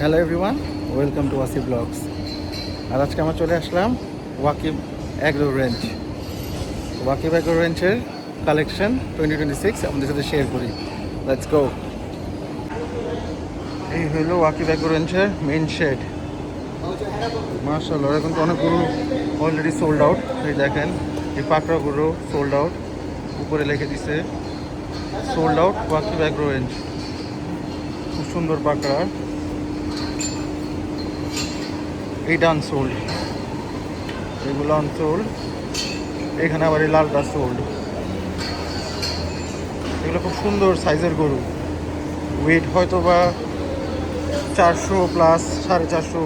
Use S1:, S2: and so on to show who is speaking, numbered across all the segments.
S1: Hello everyone, welcome to Wasi blogs. আর আজকে আমরা চলে আসলাম Wakib agro range. Wakib agro রেঞ্জের কালেকশন 2026 আমাদের সাথে শেয়ার করি। Let's go. এই হলো ওয়াকিব অ্যাগ্রো রেঞ্জের মেইন শেড। মাশাআল্লাহ, এখন তো অনেক গরু অলরেডি সোল্ড আউট। এই দেখেন, এই পাকড়া গরু সোল্ড আউট, উপরে লিখে দিছে সোল্ড আউট ওয়াকিব অ্যাগ্রো রেঞ্জ। খুব সুন্দর পাকড়া। এইটা আনসোল্ড, এগুলো আনসোল্ড। এখানে আবার এই লালটা সোল্ড। এগুলো খুব সুন্দর সাইজের গরু। ওয়েট হয়তো বা 400 প্লাস, 450,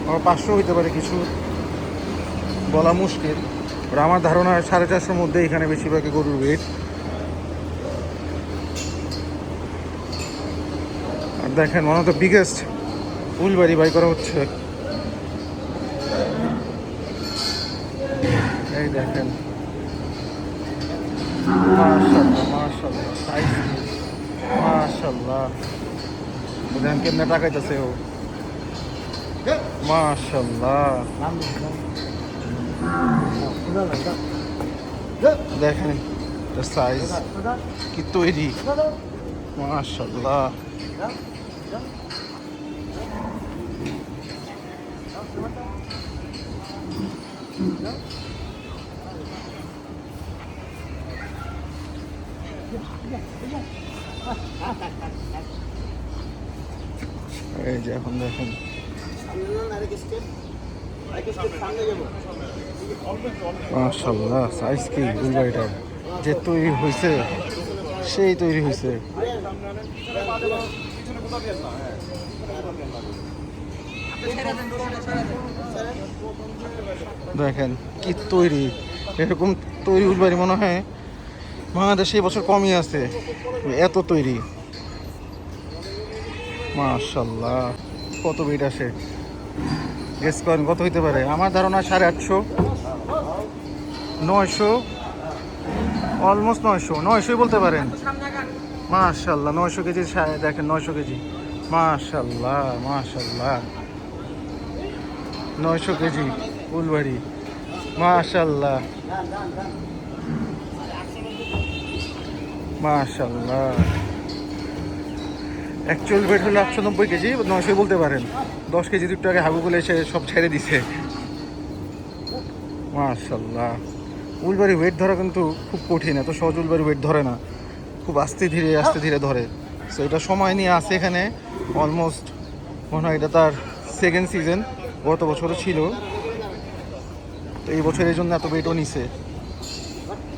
S1: আবার 500 হইতে পারে, কিছু বলা মুশকিল। আর আমার ধারণা 450-র মধ্যে এখানে বেশিরভাগই গরুর ওয়েট। আর দেখেন, ওয়ান অফ দ্য বিগেস্ট উলবাড়ি বাই করা হচ্ছে। এই দেখেন, মাশাআল্লাহ মাশাআল্লাহ, সাইজ মাশাআল্লাহ। দেখেন কেমনে টাকাইতেছে ও, মাশাআল্লাহ। দেখেন সাইজ কি তৈরি, মাশাআল্লাহ। এই যে এখন দেখেন, মাশাআল্লাহ, সাইজ কি উলবাড়িটার যে তৈরি হয়েছে, সেই তৈরি হয়েছে। দেখেন কি তৈরি, এরকম তৈরি উলবাড়ি মনে হয় বাংলাদেশে এই বছর কমই আছে, এত তৈরি। মাশাআল্লাহ, কত বিট আসে, গেস করেন কত হইতে পারে? আমার ধারণা 850, 900, অলমোস্ট 900 বলতে পারেন। মাশাআল্লাহ, 900 কেজি। দেখেন 900 কেজি, মাশাআল্লাহ মাশাআল্লাহ, 900 কেজি উলবাড়ি, মাশাআল্লাহ মাশাআল্লাহ। অ্যাকচুয়াল ওয়েট হলো 890 কেজি, 900 বলতে পারেন। 10 কেজি একটু আগে হাগু বলে এসে সব ছেড়ে দিছে। মাশাআল্লাহ, উলবাড়ি ওয়েট ধরা কিন্তু খুব কঠিন, এত সহজ উলবাড়ি ওয়েট ধরে না, খুব আস্তে ধীরে ধরে। সো এটা সময় নিয়ে আসে এখানে। অলমোস্ট মনে হয় এটা তার সেকেন্ড সিজন, গত বছরও ছিল, তো এই বছর এই জন্য এত ওয়েটও নিছে।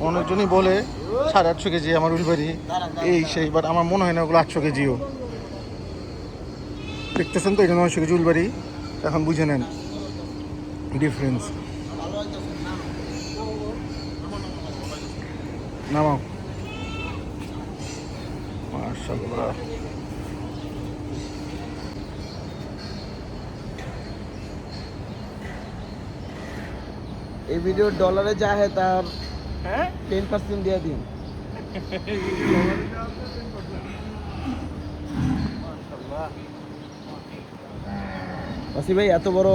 S1: অনেকজনই বলে 850 কেজি আমার উলবাড়ি, এই সেই, বাট আমার মনে হয় না ওগুলো 800 কেজিও। দেখতেছেন তো, এটা 900 কেজি উলবাড়ি। এখন বুঝে নেন ডিফারেন্স। নামাও, মাশাআল্লাহ।
S2: এই ভিডিও ডলারে যা হয় তার 10% দিয়ে দিন। ওয়াসি ভাই, এত বড়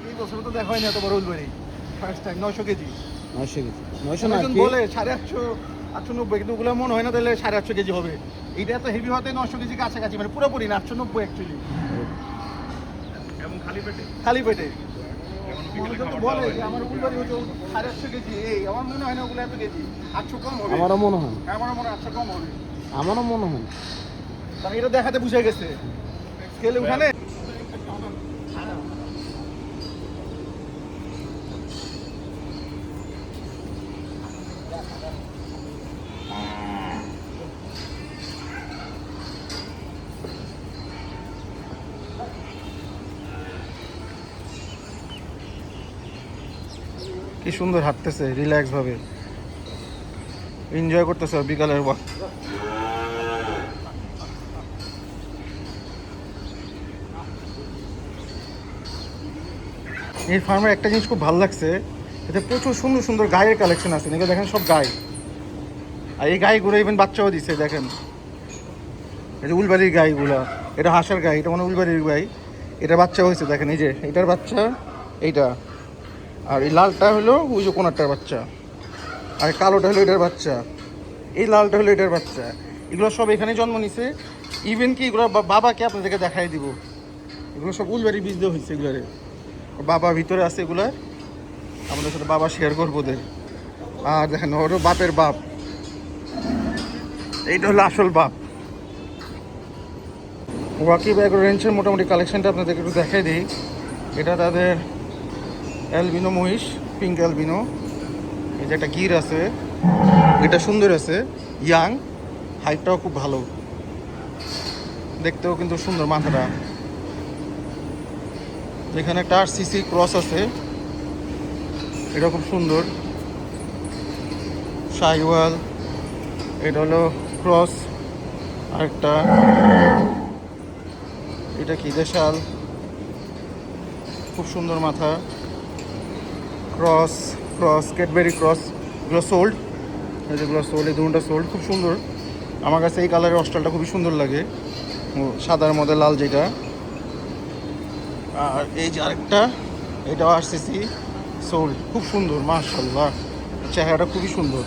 S1: এই বছর তো দেখা হয়নি এত বড় উলবাড়ি, ফার্স্ট টাইম 900 কেজি।
S2: 900 কেজি, 900 না
S1: অনেকজন বলে 850, 890, কিন্তু ওগুলো মনে হয় না তাহলে 850 কেজি হবে। এইটা এত হেভি হতে 900 কেজি কাছাকাছি, মানে পুরোপুরি না, 890 অ্যাকচুয়ালি। খালি পেটে অনেকজন তো বলে যে আমার উলবাড়ি হচ্ছে 850 কেজি, এই আমার মনে হয় না ওগুলো এত কেজি, 800 কম হবে।
S2: আমারও মনে হয়,
S1: আমারও মনে হয় 800 কম হবে।
S2: আমারও মনে হয়।
S1: কারণ এটা দেখাতে বুঝে গেছে, স্কেলে উঠানে। কি সুন্দর হাঁটতেছে, রিল্যাক্স ভাবে এনজয় করতেছে বিকালের ওয়াক। এই ফার্মের একটা জিনিস খুব ভালো লাগছে, এতে প্রচুর সুন্দর সুন্দর গায়ের কালেকশন আছে। এগুলো দেখেন সব গায়ে, আর এই গায়েগুলো ইভেন বাচ্চাও দিচ্ছে। দেখেন এই যে উলবাড়ির গাইগুলা, এটা হাঁসের গাই, এটা মানে উলবাড়ির গাই। এটা বাচ্চা হয়েছে দেখেন, এই যে এটার বাচ্চা এইটা, আর এই লালটা হলো ওই যে কোনারটার বাচ্চা, আর কালোটা হলো এটার বাচ্চা, এই লালটা হলো এটার বাচ্চা। এগুলো সব এখানে জন্ম নিছে। ইভেন কি এগুলো বাবাকে আপনাদেরকে দেখাই দিব, এগুলো সব উলবাড়ির বীজ দিয়ে হয়েছে এগুলারে। বাবা ভিতরে আছে এগুলার, আমাদের সাথে বাবা শেয়ার করবো ওদের। আর দেখেন ওর বাপের বাপ, এইটা হলো আসল বাপ। ওয়াকিব অ্যাগ্রো রেঞ্জের মোটামুটি কালেকশনটা আপনাদেরকে একটু দেখাই দিই। এটা তাদের অ্যালবিনো মহিষ, পিঙ্ক অ্যালবিনো। এই যে একটা গির আছে, এটা সুন্দর আছে, ইয়াং, হাইটটাও খুব ভালো, দেখতেও কিন্তু সুন্দর মাথাটা। এখানে একটা আরসিসি ক্রস আছে, এটা খুব সুন্দর, শাইওয়াল। এটা হলো ক্রস। আরেকটা, এটা কি দেশাল, খুব সুন্দর মাথা, ক্রস ক্রস ক্যাডবেরি ক্রস। এগুলো সোল্ড, যেগুলো সোল্ড, এই দুটা সোল্ড, খুব সুন্দর। আমার কাছে এই কালারের অস্টালটা খুবই সুন্দর লাগে, সাদার মধ্যে লাল যেটা। আর এই যে আরেকটা, এটাও আরসিসি সোল্ড, খুব সুন্দর মাশাআল্লাহ, চেহারাটা খুবই সুন্দর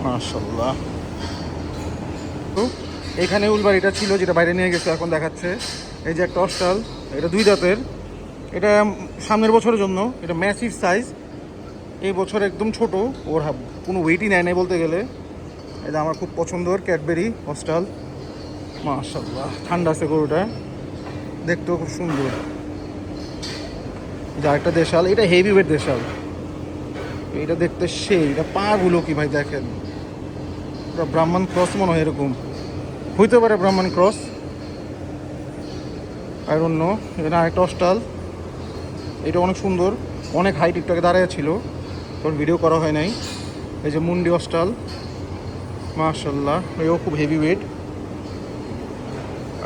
S1: মাশাআল্লাহ। তো এখানে উলবাড়িটা ছিল যেটা বাইরে নিয়ে গেছে, এখন দেখাচ্ছে। এই যে একটা অস্টাল, এটা 2 দাঁতের, এটা সামনের বছরের জন্য, এটা ম্যাসিভ সাইজ। এই বছর একদম ছোট, ওর কোনো ওয়েটই নেয় নাই বলতে গেলে। এটা আমার খুব পছন্দের ক্যাডবেরি অস্টাল মাশাআল্লাহ। ঠান্ডা আছে গরুটা, দেখতেও খুব সুন্দর। যা একটা দেশাল, এটা হেভি ওয়েট দেশাল, এটা দেখতে সেই, এটা পাগুলো কি ভাই দেখেন, পুরো ব্রাহ্মণ ক্রস মনে হয়, এরকম হইতে পারে ব্রাহ্মণ ক্রস, আর অন্য। এটা আরেকটা অস্টাল, এটা অনেক সুন্দর, অনেক হাইট, একটু আগে দাঁড়ায় ছিল, তোর ভিডিও করা হয় নাই। এই যে মুন্ডি অস্টাল মাশাআল্লাহ, এও খুব হেভি ওয়েট।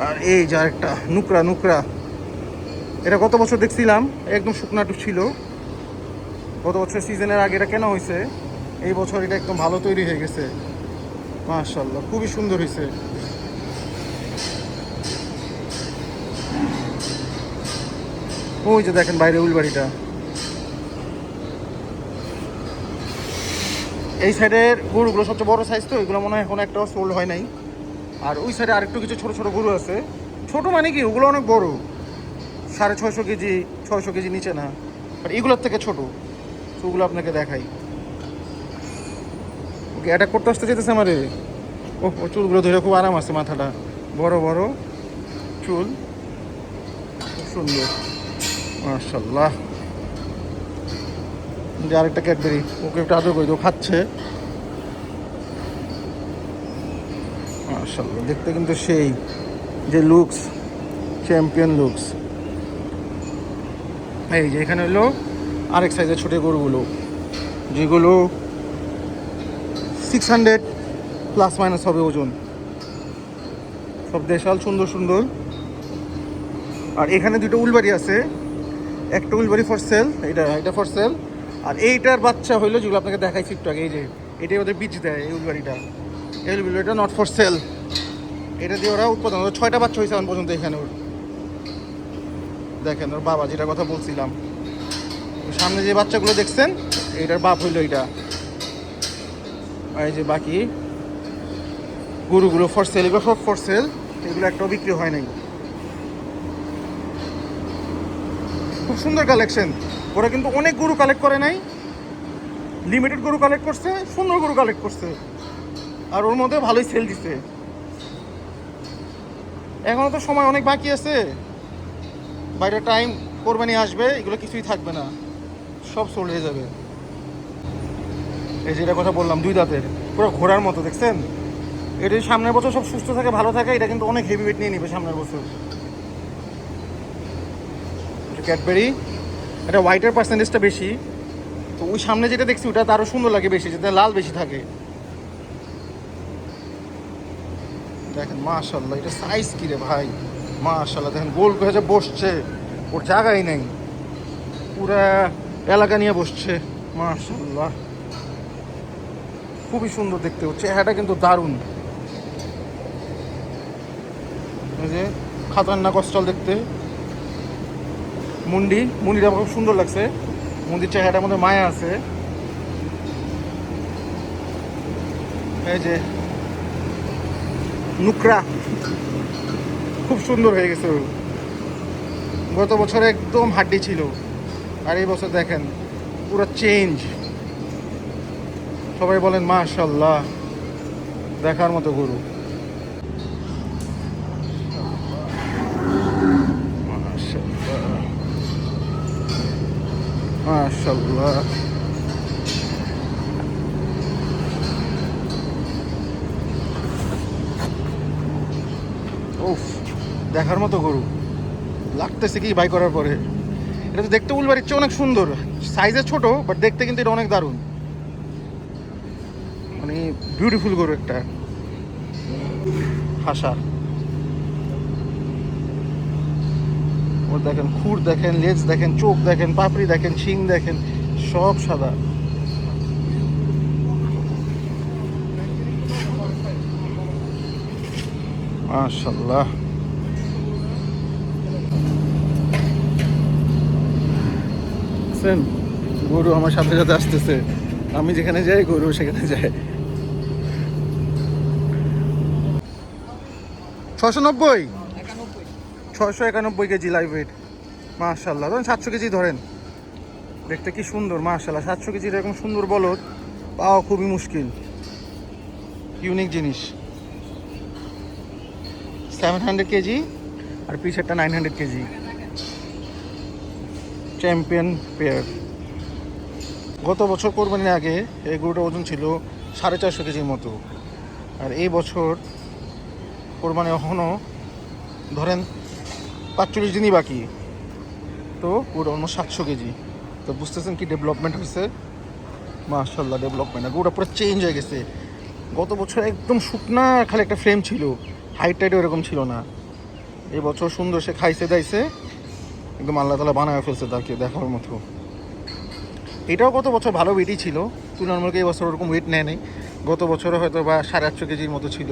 S1: আর এই যে আরেকটা নুকরা, নুকরা, এটা গত বছর দেখছিলাম, একদম শুকনাটু ছিল। গত বছর সিজনের আগে এটা কেনা হয়েছে, এই বছর এটা একদম ভালো তৈরি হয়ে গেছে মাশাআল্লাহ, খুবই সুন্দর হয়েছে। ওই যে দেখেন বাইরে উলবাড়িটা, এই সাইডের গরুগুলো সবচেয়ে বড় সাইজ, তো এগুলো মনে হয় এখন একটাও সোল্ড হয় নাই। আর ওই সাইডে আরেকটু কিছু ছোট ছোট গরু আছে, ছোট মানে কি ওগুলো অনেক বড়, 650 কেজি, 600 কেজি নিচে না, আর এগুলোর থেকে ছোট। তো ওগুলো আপনাকে দেখাই। ওকে অ্যাটাক করতে আসতে যেতেছে আমারে। ও চুলগুলো ধরে খুব আরাম আছে, মাথাটা বড় বড় চুল, খুব সুন্দর মাশাআল্লাহ। যে আরেকটা ক্যাডবেরি, ওকে একটু আদর করে, ও খাচ্ছে মাশাআল্লাহ, দেখতে কিন্তু সেই যে লুকস, চ্যাম্পিয়ন লুকস। এই যে এখানে হলো আরেক সাইজের ছোটো গরুগুলো, যেগুলো 600 প্লাস মাইনাস হবে ওজন, সব দেশাল, সুন্দর সুন্দর। আর এখানে 2টো উলবাড়ি আছে, একটা উলবাড়ি ফর সেল, এটা ফর সেল। আর এইটার বাচ্চা হইলো যেগুলো আপনাকে দেখাইছি একটু আগে, এই যে এটাই ওদের বীজ দেয়, এই উলবাড়িটা, এই উলবাড়িটা নট ফর সেল। এটা দিয়ে ওরা উৎপাদন, 6টা বাচ্চা হয়েছে এখন পর্যন্ত এখানে ওর। দেখেন ওর বাবা, যেটা কথা বলছিলাম, সামনে যে বাচ্চাগুলো দেখছেন, এটার বাপ হইলো এটা। আর এই যে বাকি গরুগুলো ফর সেল, এগুলো সব ফর সেল, এগুলো একটাও বিক্রি হয় নাই। খুব সুন্দর কালেকশন। ওরা কিন্তু অনেক গরু কালেক্ট করে নাই, লিমিটেড গরু কালেক্ট করছে, সুন্দর গরু কালেক্ট করছে, আর ওর মধ্যে ভালোই সেল দিছে। এখনো তো সময় অনেক বাকি আছে, বাইরে টাইম কোরবানি আসবে, এগুলো কিছুই থাকবে না, সব সোল্ড হয়ে যাবে। এই যেটা কথা বললাম 2 দাঁতের, পুরো ঘোড়ার মতো, দেখছেন? এটা সামনের বছর সব সুস্থ থাকে, ভালো থাকে, এটা কিন্তু অনেক হেভি ওয়েট নিয়ে নিবে সামনের বছর। ক্যাডবেরি, এটা হোয়াইটের পার্সেন্টেজটা বেশি, তো ওই সামনে যেটা দেখছি ওটা আরও সুন্দর লাগে বেশি, যেটা লাল বেশি থাকে। দেখেন মাশাআল্লাহ, এটা সাইজ কি রে ভাই মাশাআল্লাহ, দেখেন গোল করে বসছে, ওর জায়গাই নেই, পুরা এলাকা নিয়ে বসছে মাশাআল্লাহ। খুবই সুন্দর দেখতে, চেহারাটা কিন্তু দারুণ। এই যে খাতারনাক অস্ট্রাল দেখতে, মুন্ডিটা আমার খুব সুন্দর লাগছে। মুন্ডির চেহারাটার মধ্যে মায়া আছে। এই যে নুকরা খুব সুন্দর হয়ে গেছে। গত বছর একদম হাড্ডি ছিল, আর এই বছর দেখেন পুরো চেঞ্জ। সবাই বলেন মাশাআল্লাহ, দেখার মতো গরু। মাশাআল্লাহ মাশাআল্লাহ। উফ, দেখার মতো গরু লাগতেছে কি বাই করার পরে। এটা তো দেখতে উলবাড়ির চেয়ে অনেক সুন্দর, সাইজে ছোট বাট দেখতে কিন্তু এটা অনেক দারুণ, মানে বিউটিফুল গরু একটা। হাসা ওর দেখেন, খুর দেখেন, লেজ দেখেন, চোখ দেখেন, পাপড়ি দেখেন, শিং দেখেন, সব সাদা। মাশাআল্লাহ। গরু আমার সাথে সাথে আসতেছে, আমি যেখানে যাই গরু সেখানে যায়। 690 691 কেজি লাইভ ওয়েট। মাশাআল্লাহ, ধরেন 700 কেজি ধরেন। দেখতে কি সুন্দর মাশাআল্লাহ। 700 কেজির এরকম সুন্দর বলদ পাওয়া খুবই মুশকিল, ইউনিক জিনিস। 700 কেজি আর পিছেরটা 900 কেজি। Champion pair. গত বছর কোরবানির আগে এই গরুটার ওজন ছিল 450 কেজির মতো, আর এই বছর কোরবানি এখনও ধরেন 45 দিনই বাকি, তো গরুটা অলমোস্ট 700 কেজি। তো বুঝতেছেন কি ডেভেলপমেন্ট হয়েছে। মাশাআল্লাহ, ডেভেলপমেন্ট। গরুটা পুরো চেঞ্জ হয়ে গেছে। গত বছর একদম শুকনা খালি একটা ফ্রেম ছিল, হাইট টাইট ওরকম ছিল না। এই বছর সুন্দর সে খাইছে দাইছে, একদম আল্লাহ তাআলা বানায় ফেলছে তাকে দেখার মতো। এটাও গত বছর ভালো ওয়েটই ছিল, তুলনামূলক এই বছর ওরকম ওয়েট নেয় নাই। গত বছর হয়তো বা 850 কেজির মতো ছিল,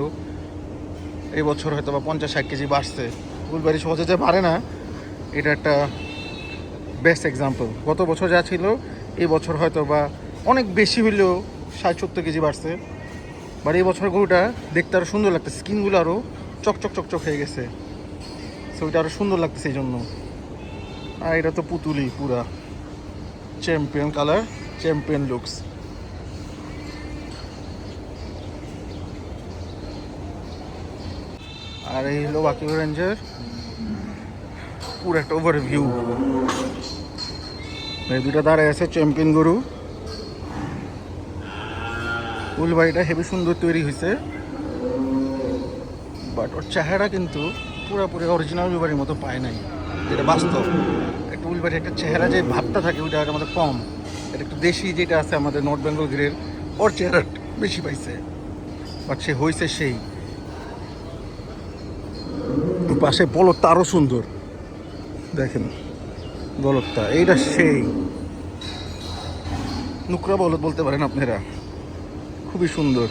S1: এই বছর হয়তো বা 50-60 কেজি বাড়ছে। উলবাড়ি সহজে যে বাড়ে না, এটা একটা বেস্ট এক্সাম্পল। গত বছর যা ছিল এই বছর হয়তো বা অনেক বেশি হইলেও 60-70 কেজি বাড়ছে। বাট এই বছর গরুটা দেখতে আরও সুন্দর লাগতেছে, স্কিনগুলো আরও চকচক চকচক হয়ে গেছে, সো এটা আরও সুন্দর লাগতেছে এই জন্য। আর এটা তো পুতুলি পুরা চ্যাম্পিয়ন কালার, চ্যাম্পিয়ন লুকস। আর এই হলো বাকি রেঞ্জের পুরো একটা ওভারভিউ। এই দুইটা দাঁড়ায় আছে চ্যাম্পিয়ন গরু। উলবাড়িটা হেবি সুন্দর তৈরি হয়েছে, বাট ওর চেহারা কিন্তু পুরোপুরি অরিজিনাল উলবাড়ির মতো পায় নাই, যেটা বাস্তব। একটা উলবাড়ি একটা চেহারা যে ভাবটা থাকে ওইটা আমাদের কম। এটা একটু দেশি যেটা আছে আমাদের নর্থ বেঙ্গল গ্রেড, ওর চেহারা বেশি পাইছে, বাট সে হয়েছে সেই। পাশে বলদটা আরও সুন্দর দেখেন, বলদটা এইটা সেই নুকরা বলদ বলতে পারেন আপনারা, খুবই সুন্দর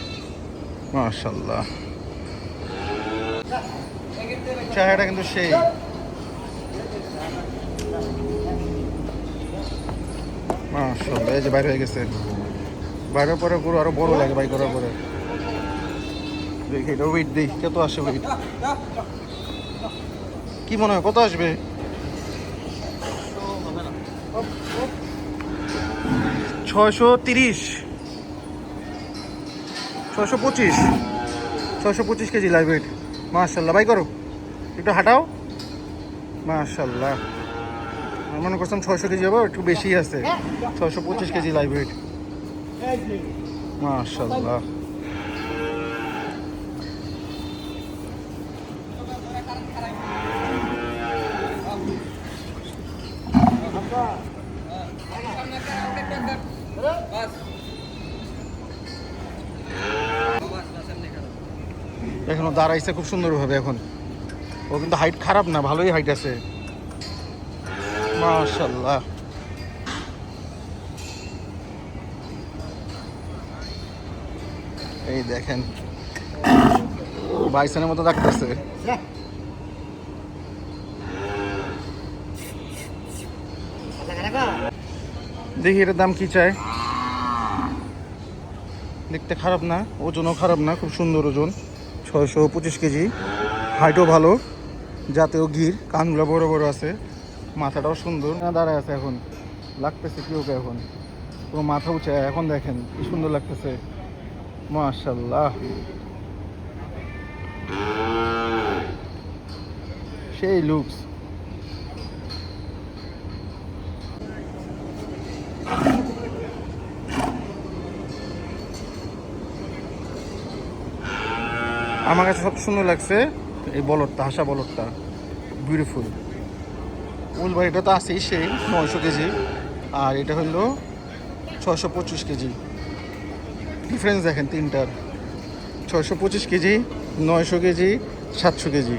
S1: মাশাআল্লাহ। চেহারাটা কিন্তু সেই। মাশাআল্লাহ, এই যে বাইরে হয়ে গেছে, বাইরের পরে পুরো আরো বড় লাগে বাই করার পরে। দেখি এটা ওয়েট দেখি কত আসে, ওয়েট কি মনে হয় কত আসবে? 630 625 625 কেজি লাইভ ওয়েট। মাশাআল্লাহ, বাই করো একটু হাঁটাও। মাশাআল্লাহ, আমি মনে করছিলাম 600 কেজি হবে, একটু বেশি আছে। 625 কেজি লাইভ ওয়েট। মাশাআল্লাহ। এখনো দাঁড়াইছে খুব সুন্দরভাবে। এখন ও কিন্তু হাইট খারাপ না, ভালোই হাইট আছে মাশাআল্লাহ। এই দেখেন বাইসনের মতো লাগতেছে। দেখি এটার দাম কি চায়। দেখতে খারাপ না, ওজনও খারাপ না, খুব সুন্দর ওজন, 625 কেজি। হাইটও ভালো, জাতেও গির, কানগুলো বড় বড় আছে, মাথাটাও সুন্দর। দাঁড়ায় আছে এখন, লাগতেছে কি ওকে এখন, পুরো মাথা উঁচে। এখন দেখেন কি সুন্দর লাগতেছে, মাশাআল্লাহ, সেই লুকস। আমার কাছে সব সুন্দর লাগছে এই বলদটা, হাসা বলদটা, বিউটিফুল। উলবাড়িটা তো আছেই সেই 900 কেজি, আর এটা হলো 625 কেজি। ডিফারেন্স দেখেন তিনটার, 625 কেজি, 900 কেজি, 700 কেজি।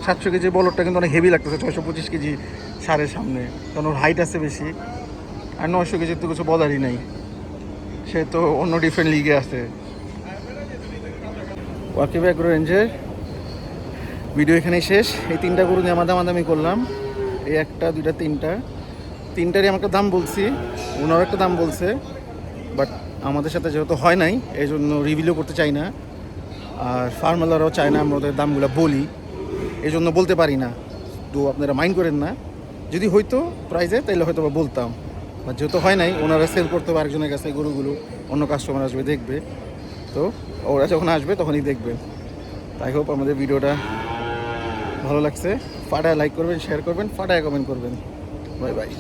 S1: 700 কেজি বলদটা কিন্তু অনেক হেভি লাগতেছে 625 কেজি সারের সামনে, কারণ ওর হাইট আছে বেশি। আর 900 কেজির তো কিছু বলারই নাই, সে তো অন্য ডিফারেন্ট লিগে আছে। ওয়াকিব অ্যাগ্রো রেঞ্জের ভিডিও এখানেই শেষ। এই তিনটা গরু নিয়ে দামাদামি করলাম, এই একটা, দুইটা, তিনটারই আমি একটা দাম বলছি, ওনারও একটা দাম বলছে, বাট আমাদের সাথে যেহেতু হয় নাই এই জন্য রিভিলও করতে চাই না, আর ফার্মালারও চায় না আমরা ওদের দামগুলো বলি, এই জন্য বলতে পারি না। তো আপনারা মাইন্ড করেন না, যদি হয়তো প্রাইজে তাইলে হয়তো বা বলতাম, আর যেহেতু হয় নাই, ওনারা সেল করতে হবে আরেকজনের কাছে গরুগুলো, অন্য কাস্টমার আসবে দেখবে, তো ওরা যখন আসবে তখনই দেখবে। তাই হোপ আমাদের ভিডিওটা ভালো লাগছে, ফাটায় লাইক করবেন, শেয়ার করবেন, ফাটায় কমেন্ট করবেন। Bye bye.